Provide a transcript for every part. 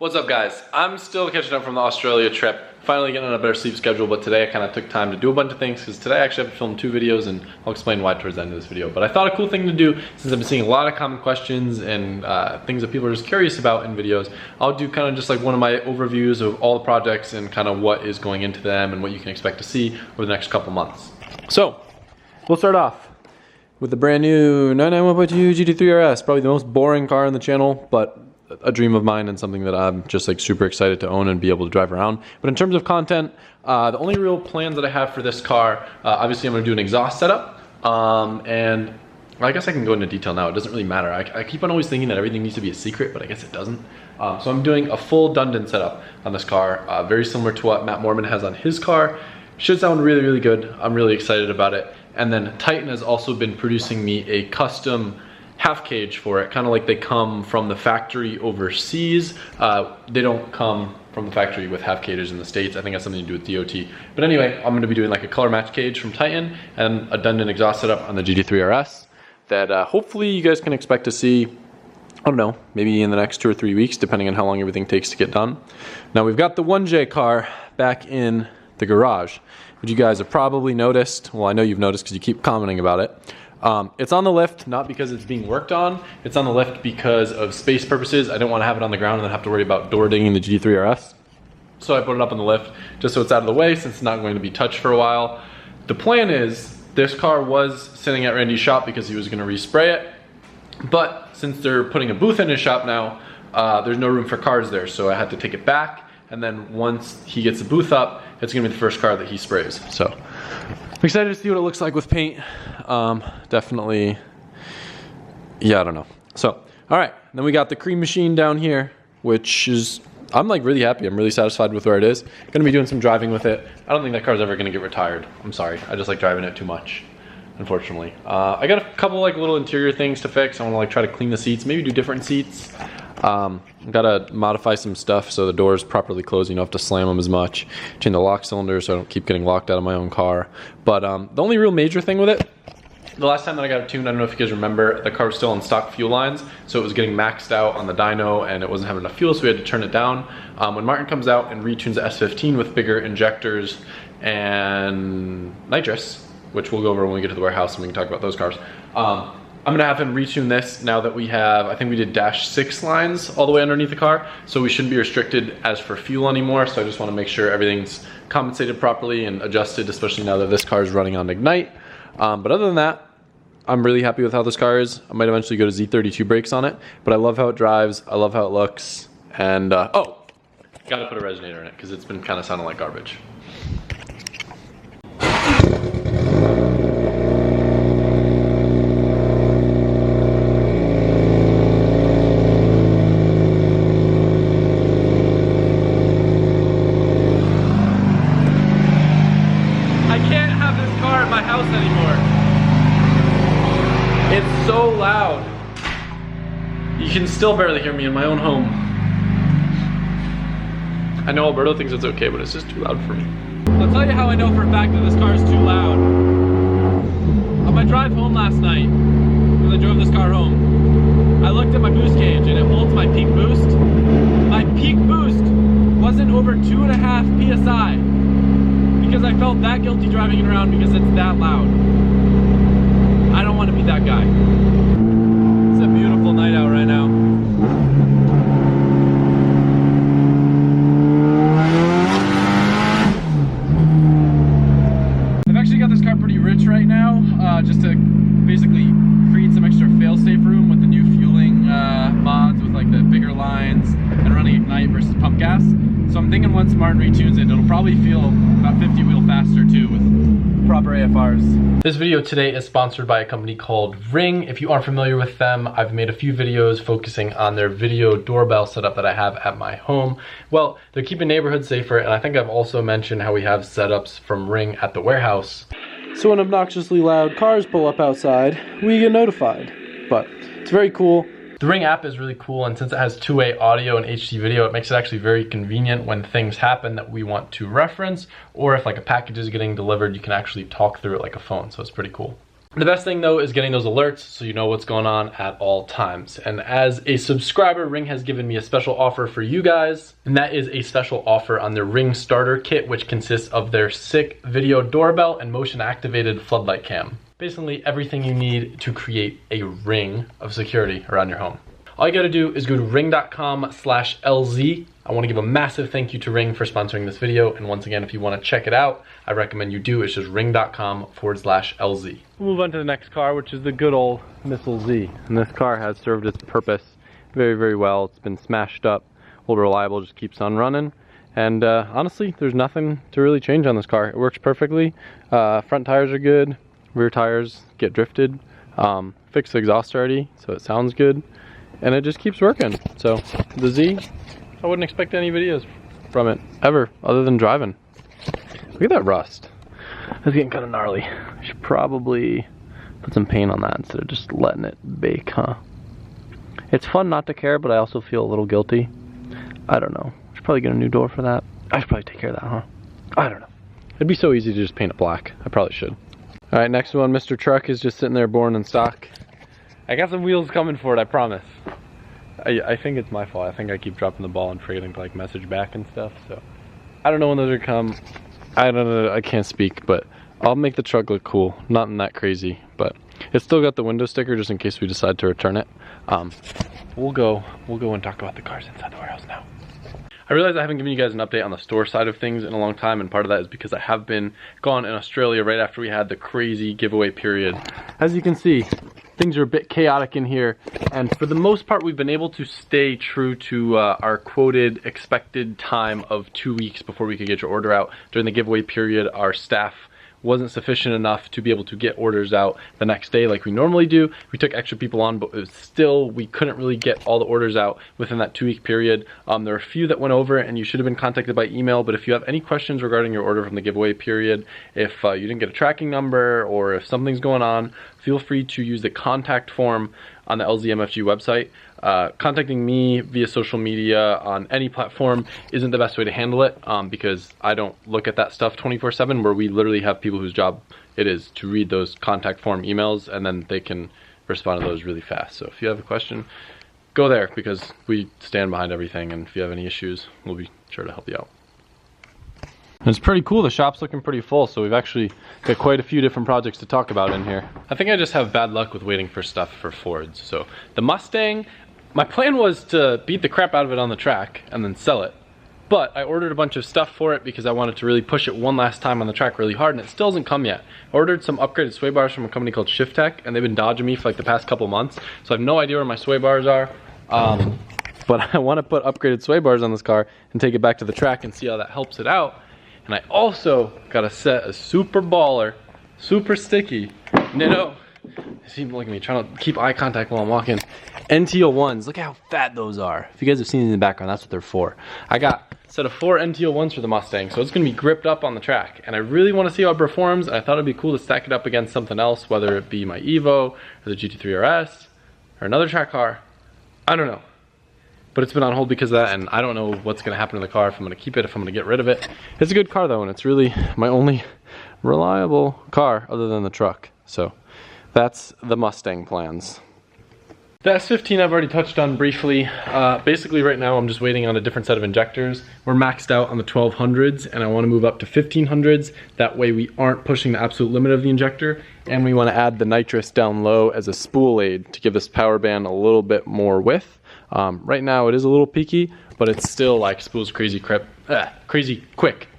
What's up, guys? I'm still catching up from the Australia trip. Finally getting on a better sleep schedule, but today I kind of took time to do a bunch of things because today I actually have to film 2 videos, and I'll explain why towards the end of this video. But I thought a cool thing to do, since I've been seeing a lot of common questions and things that people are just curious about in videos, I'll do kind of just like one of my overviews of all the projects and kind of what is going into them and what you can expect to see over the next couple months. So, we'll start off with the brand new 991.2 GT3 RS, probably the most boring car on the channel, but a dream of mine and something that I'm just like super excited to own and be able to drive around. But in terms of content, the only real plans that I have for this car, obviously I'm going to do an exhaust setup, and I guess I can go into detail now. It doesn't really matter. I keep on always thinking that everything needs to be a secret, but I guess it doesn't. So I'm doing a full Dundon setup on this car, very similar to what Matt Mormon has on his car. Should sound really, really good. I'm really excited about it. And then Titan has also been producing me a custom half cage for it, kind of like they come from the factory overseas. They don't come from the factory with half cages in the States. I think that's something to do with DOT. But anyway, I'm gonna be doing like a color match cage from Titan and a Dundon exhaust setup on the GT3 RS that hopefully you guys can expect to see, I don't know, maybe in the next 2 or 3 weeks, depending on how long everything takes to get done. Now we've got the 1J car back in the garage, which you guys have probably noticed. Well, I know you've noticed because you keep commenting about it. It's on the lift, not because it's being worked on. It's on the lift because of space purposes. I didn't want to have it on the ground and then have to worry about door digging the GT3 RS. So I put it up on the lift just so it's out of the way, since it's not going to be touched for a while. The plan is, this car was sitting at Randy's shop because he was going to respray it. But since they're putting a booth in his shop now, there's no room for cars there. So I had to take it back. And then once he gets the booth up, it's going to be the first car that he sprays. So I'm excited to see what it looks like with paint. Definitely, yeah, I don't know. So, all right, then we got the cream machine down here, which is, I'm like really happy. I'm really satisfied with where it is. Gonna be doing some driving with it. I don't think that car's ever gonna get retired. I'm sorry, I just like driving it too much, unfortunately. I got a couple like little interior things to fix. I wanna like try to clean the seats, maybe do different seats. Gotta modify some stuff so the doors properly close. You don't have to slam them as much. Change the lock cylinder so I don't keep getting locked out of my own car. But the only real major thing with it, the last time that I got it tuned, I don't know if you guys remember, the car was still on stock fuel lines, so it was getting maxed out on the dyno and it wasn't having enough fuel, so we had to turn it down. When Martin comes out and retunes the S15 with bigger injectors and nitrous, which we'll go over when we get to the warehouse and we can talk about those cars, I'm gonna have him retune this now that we have, I think we did -6 lines all the way underneath the car, so we shouldn't be restricted as for fuel anymore. So I just wanna make sure everything's compensated properly and adjusted, especially now that this car is running on Ignite. But other than that, I'm really happy with how this car is. I might eventually go to Z32 brakes on it, but I love how it drives, I love how it looks, and oh, gotta put a resonator in it because it's been kind of sounding like garbage. It's so loud. You can still barely hear me in my own home. I know Alberto thinks it's okay, but it's just too loud for me. I'll tell you how I know for a fact that this car is too loud. On my drive home last night, when I drove this car home, I looked at my boost gauge and it holds my peak boost. My peak boost wasn't over 2.5 PSI because I felt that guilty driving it around because it's that loud. I don't want to be that guy. It's a beautiful night out right now. I've actually got this car pretty rich right now, just to basically create some extra fail-safe room with the new fueling mods with like the bigger lines and running Ignite versus pump gas. So I'm thinking once Martin retunes it, it'll probably feel about 50 wheel faster too with proper AFRs. This video today is sponsored by a company called Ring. If you aren't familiar with them, I've made a few videos focusing on their video doorbell setup that I have at my home. Well, they're keeping neighborhoods safer, and I think I've also mentioned how we have setups from Ring at the warehouse. So when obnoxiously loud cars pull up outside, we get notified. But it's very cool. The Ring app is really cool, and since it has two-way audio and HD video, it makes it actually very convenient when things happen that we want to reference, or if like a package is getting delivered, you can actually talk through it like a phone, so it's pretty cool. The best thing though is getting those alerts so you know what's going on at all times. And as a subscriber, Ring has given me a special offer for you guys, and that is a special offer on their Ring Starter Kit, which consists of their sick video doorbell and motion activated floodlight cam. Basically everything you need to create a ring of security around your home. All you gotta do is go to ring.com/LZ. I wanna give a massive thank you to Ring for sponsoring this video. And once again, if you wanna check it out, I recommend you do. It's just ring.com/LZ. We'll move on to the next car, which is the good old Missile Z. And this car has served its purpose very, very well. It's been smashed up, old reliable, just keeps on running. And honestly, there's nothing to really change on this car. It works perfectly. Front tires are good, rear tires get drifted. Fixed the exhaust already, so it sounds good. And it just keeps working. So the Z, I wouldn't expect any videos from it ever, other than driving. Look at that rust. That's getting kind of gnarly. I should probably put some paint on that instead of just letting it bake, huh? It's fun not to care, but I also feel a little guilty. I don't know. I should probably get a new door for that. I should probably take care of that, huh? I don't know. It'd be so easy to just paint it black. I probably should. All right, next one, Mr. Truck is just sitting there boring in stock. I got some wheels coming for it, I promise. I think it's my fault. I think I keep dropping the ball and forgetting to like message back and stuff, so I don't know when those are come. I don't know, I can't speak, but I'll make the truck look cool. Nothing that crazy, but it's still got the window sticker just in case we decide to return it. We'll go and talk about the cars inside the warehouse now. I realize I haven't given you guys an update on the store side of things in a long time, and part of that is because I have been gone in Australia right after we had the crazy giveaway period. As you can see, things are a bit chaotic in here, and for the most part we've been able to stay true to our quoted expected time of 2 weeks before we could get your order out. During the giveaway period, our staff wasn't sufficient enough to be able to get orders out the next day like we normally do. We took extra people on, but still we couldn't really get all the orders out within that 2 week period. There are a few that went over and you should have been contacted by email, but if you have any questions regarding your order from the giveaway period, if you didn't get a tracking number or if something's going on, feel free to use the contact form on the LZMFG website. Contacting me via social media on any platform isn't the best way to handle it because I don't look at that stuff 24/7, where we literally have people whose job it is to read those contact form emails and then they can respond to those really fast. So if you have a question, go there because we stand behind everything, and if you have any issues, we'll be sure to help you out. And it's pretty cool, the shop's looking pretty full, so we've actually got quite a few different projects to talk about in here. I think I just have bad luck with waiting for stuff for Fords. So the Mustang, my plan was to beat the crap out of it on the track and then sell it. But I ordered a bunch of stuff for it because I wanted to really push it one last time on the track really hard, and it still hasn't come yet. I ordered some upgraded sway bars from a company called Shift Tech, and they've been dodging me for like the past couple months, so I have no idea where my sway bars are. But I want to put upgraded sway bars on this car and take it back to the track and see how that helps it out. And I also got a set of super baller, super sticky, Nitto. See him look at me, trying to keep eye contact while I'm walking. NTO1s, look how fat those are. If you guys have seen in the background, that's what they're for. I got a set of 4 NTO1s for the Mustang, so it's gonna be gripped up on the track. And I really wanna see how it performs, and I thought it'd be cool to stack it up against something else, whether it be my Evo, or the GT3 RS, or another track car. I don't know. But it's been on hold because of that, and I don't know what's gonna happen to the car, if I'm gonna keep it, if I'm gonna get rid of it. It's a good car though, and it's really my only reliable car other than the truck. So that's the Mustang plans. The S15 I've already touched on briefly. Basically right now I'm just waiting on a different set of injectors. We're maxed out on the 1200s and I want to move up to 1500s. That way we aren't pushing the absolute limit of the injector, and we want to add the nitrous down low as a spool aid to give this power band a little bit more width. Right now it is a little peaky, but it's still like spools crazy quick.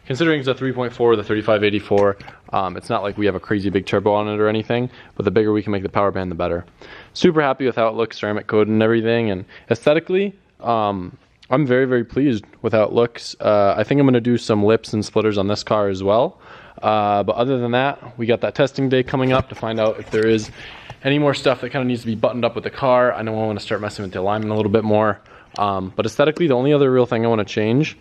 Considering it's a 3.4 with a 3584, it's not like we have a crazy big turbo on it or anything, but the bigger we can make the power band, the better. Super happy with how it looks, ceramic coated and everything, and aesthetically, I'm very, very pleased with how it looks. I think I'm going to do some lips and splitters on this car as well, but other than that, we got that testing day coming up to find out if there is any more stuff that kind of needs to be buttoned up with the car. I know I want to start messing with the alignment a little bit more, but aesthetically, the only other real thing I want to change,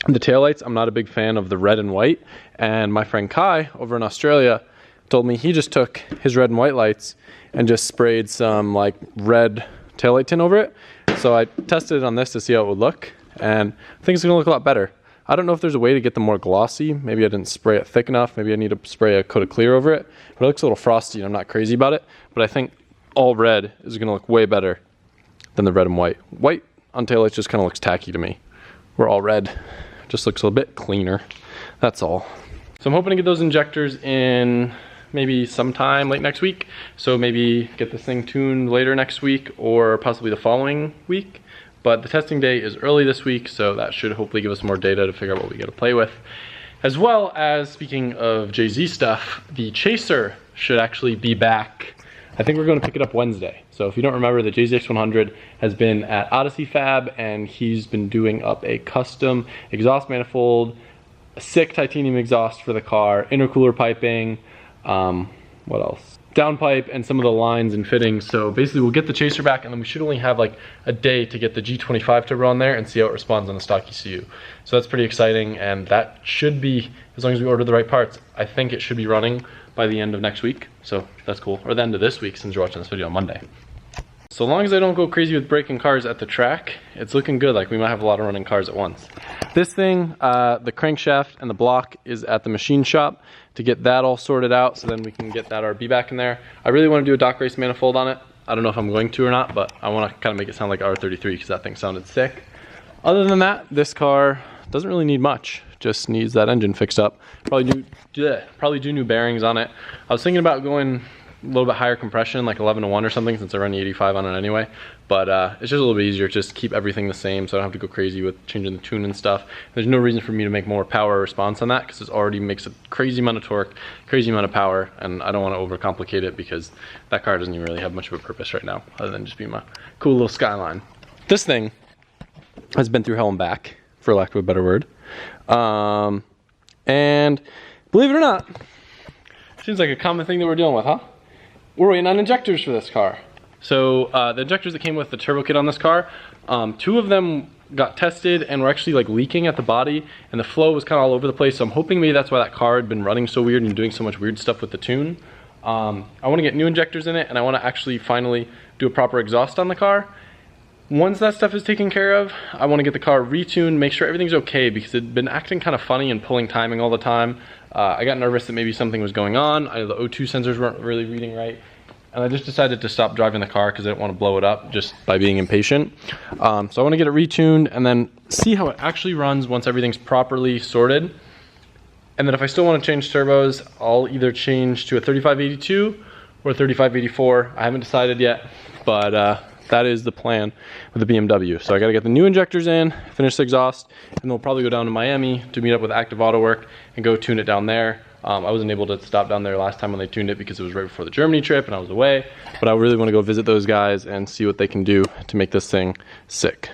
the taillights. I'm not a big fan of the red and white, and my friend Kai over in Australia told me he just took his red and white lights and just sprayed some like red taillight tint over it. So I tested it on this to see how it would look, and I think it's gonna look a lot better. I don't know if there's a way to get them more glossy. Maybe I didn't spray it thick enough. Maybe I need to spray a coat of clear over it. But it looks a little frosty and I'm not crazy about it. But I think all red is gonna look way better than the red and white. White on taillights just kind of looks tacky to me. Where all red just looks a bit cleaner. That's all. So I'm hoping to get those injectors in maybe sometime late next week. So maybe get this thing tuned later next week or possibly the following week. But the testing day is early this week, so that should hopefully give us more data to figure out what we get to play with. As well as, speaking of JZ stuff, the Chaser should actually be back. I think we're going to pick it up Wednesday. So if you don't remember, the JZX100 has been at Odyssey Fab, and he's been doing up a custom exhaust manifold, a sick titanium exhaust for the car, intercooler piping, what else? Downpipe, and some of the lines and fittings. So basically we'll get the Chaser back, and then we should only have like a day to get the G25 turbo on there and see how it responds on the stock ECU. So that's pretty exciting, and that should be, as long as we order the right parts, I think it should be running by the end of next week. So that's cool, or the end of this week since you're watching this video on Monday. So long as I don't go crazy with breaking cars at the track, it's looking good. Like we might have a lot of running cars at once. This thing, the crankshaft and the block is at the machine shop to get that all sorted out, so then we can get that RB back in there. I really want to do a dock race manifold on it. I don't know if I'm going to or not, but I want to kind of make it sound like R33 because that thing sounded sick. Other than that, this car doesn't really need much. Just needs that engine fixed up. Probably do new bearings on it. I was thinking about going a little bit higher compression, like 11-to-1 or something, since I run the 85 on it anyway. But it's just a little bit easier, just keep everything the same so I don't have to go crazy with changing the tune and stuff. There's no reason for me to make more power response on that because it already makes a crazy amount of torque, crazy amount of power, and I don't want to overcomplicate it because that car doesn't even really have much of a purpose right now other than just being my cool little Skyline. This thing has been through hell and back, for lack of a better word. And believe it or not, seems like a common thing that we're dealing with, huh? We're waiting on injectors for this car. So the injectors that came with the turbo kit on this car, 2 of them got tested and were actually like leaking at the body, and the flow was kind of all over the place. So I'm hoping maybe that's why that car had been running so weird and doing so much weird stuff with the tune. I want to get new injectors in it, and I want to actually finally do a proper exhaust on the car. Once that stuff is taken care of, I want to get the car retuned, make sure everything's okay, because it had been acting kind of funny and pulling timing all the time. I got nervous that maybe something was going on. The O2 sensors weren't really reading right. And I just decided to stop driving the car because I didn't want to blow it up just by being impatient. So I want to get it retuned and then see how it actually runs once everything's properly sorted. And then if I still want to change turbos, I'll either change to a 3582 or a 3584. I haven't decided yet, but that is the plan with the BMW. So I got to get the new injectors in, finish the exhaust, and then we'll probably go down to Miami to meet up with Active Auto Work and go tune it down there. I wasn't able to stop down there last time when they tuned it because it was right before the Germany trip and I was away, but I really want to go visit those guys and see what they can do to make this thing sick.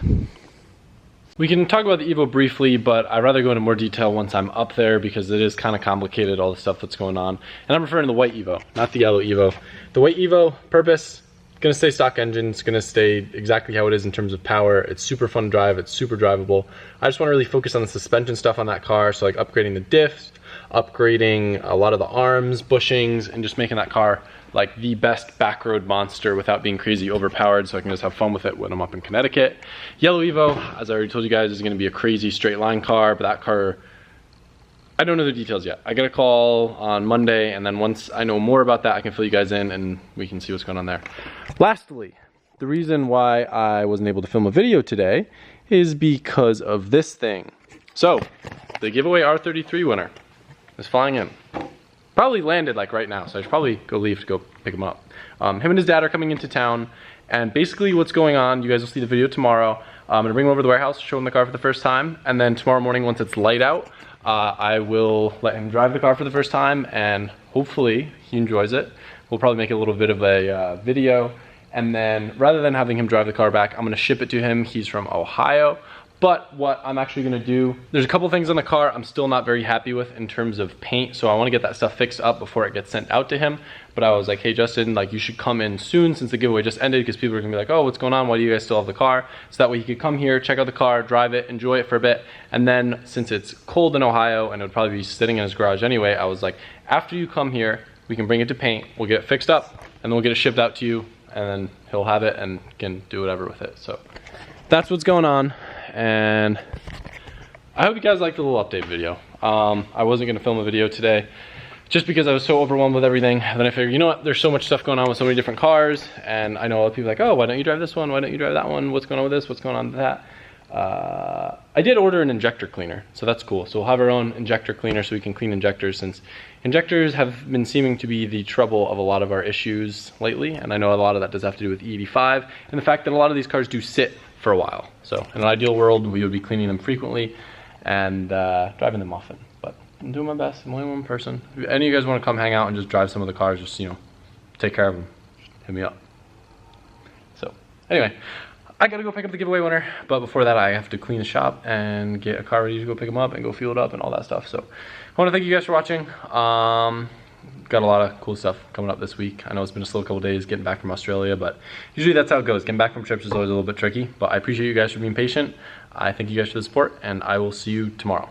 We can talk about the Evo briefly, but I'd rather go into more detail once I'm up there because it is kind of complicated, all the stuff that's going on. And I'm referring to the white Evo, not the yellow Evo. The white Evo, purpose, gonna stay stock engine, it's gonna stay exactly how it is in terms of power. It's super fun to drive, it's super drivable. I just wanna really focus on the suspension stuff on that car, so like upgrading the diffs, upgrading a lot of the arms, bushings, and just making that car like the best backroad monster without being crazy overpowered, so I can just have fun with it when I'm up in Connecticut. Yellow Evo, as I already told you guys, is gonna be a crazy straight line car, but that car, I don't know the details yet. I got a call on Monday, and then once I know more about that, I can fill you guys in and we can see what's going on there. Lastly, the reason why I wasn't able to film a video today is because of this thing. So, the giveaway R33 winner is flying in. Probably landed like right now, so I should probably go leave to go pick him up. Him and his dad are coming into town, and basically what's going on, you guys will see the video tomorrow. I'm gonna bring him over to the warehouse, show him the car for the first time, and then tomorrow morning once it's light out, I will let him drive the car for the first time, and hopefully he enjoys it. We'll probably make a little bit of a video, and then rather than having him drive the car back, I'm gonna ship it to him. He's from Ohio. But what I'm actually gonna do, there's a couple things on the car I'm still not very happy with in terms of paint, so I wanna get that stuff fixed up before it gets sent out to him. But I was like, hey Justin, like you should come in soon since the giveaway just ended, because people are gonna be like, oh, what's going on? Why do you guys still have the car? So that way he could come here, check out the car, drive it, enjoy it for a bit. And then since it's cold in Ohio and it would probably be sitting in his garage anyway, I was like, after you come here, we can bring it to paint, we'll get it fixed up, and then we'll get it shipped out to you, and then he'll have it and can do whatever with it. So that's what's going on. And I hope you guys liked the little update video. I wasn't gonna film a video today just because I was so overwhelmed with everything. Then I figured, you know what, there's so much stuff going on with so many different cars, and I know a lot of people are like, oh, why don't you drive this one? Why don't you drive that one? What's going on with this? What's going on with that? I did order an injector cleaner, so that's cool. So we'll have our own injector cleaner so we can clean injectors, since injectors have been seeming to be the trouble of a lot of our issues lately, and I know a lot of that does have to do with E85 and the fact that a lot of these cars do sit for a while. So in an ideal world, we would be cleaning them frequently and driving them often. But I'm doing my best. I'm only one person. If any of you guys want to come hang out and just drive some of the cars, just, you know, take care of them, hit me up. So anyway, I gotta go pick up the giveaway winner, but before that I have to clean the shop and get a car ready to go pick them up and go fuel it up and all that stuff. So I want to thank you guys for watching. Got a lot of cool stuff coming up this week. I know it's been a slow couple days getting back from Australia, but usually that's how it goes. Getting back from trips is always a little bit tricky, but I appreciate you guys for being patient. I thank you guys for the support, and I will see you tomorrow.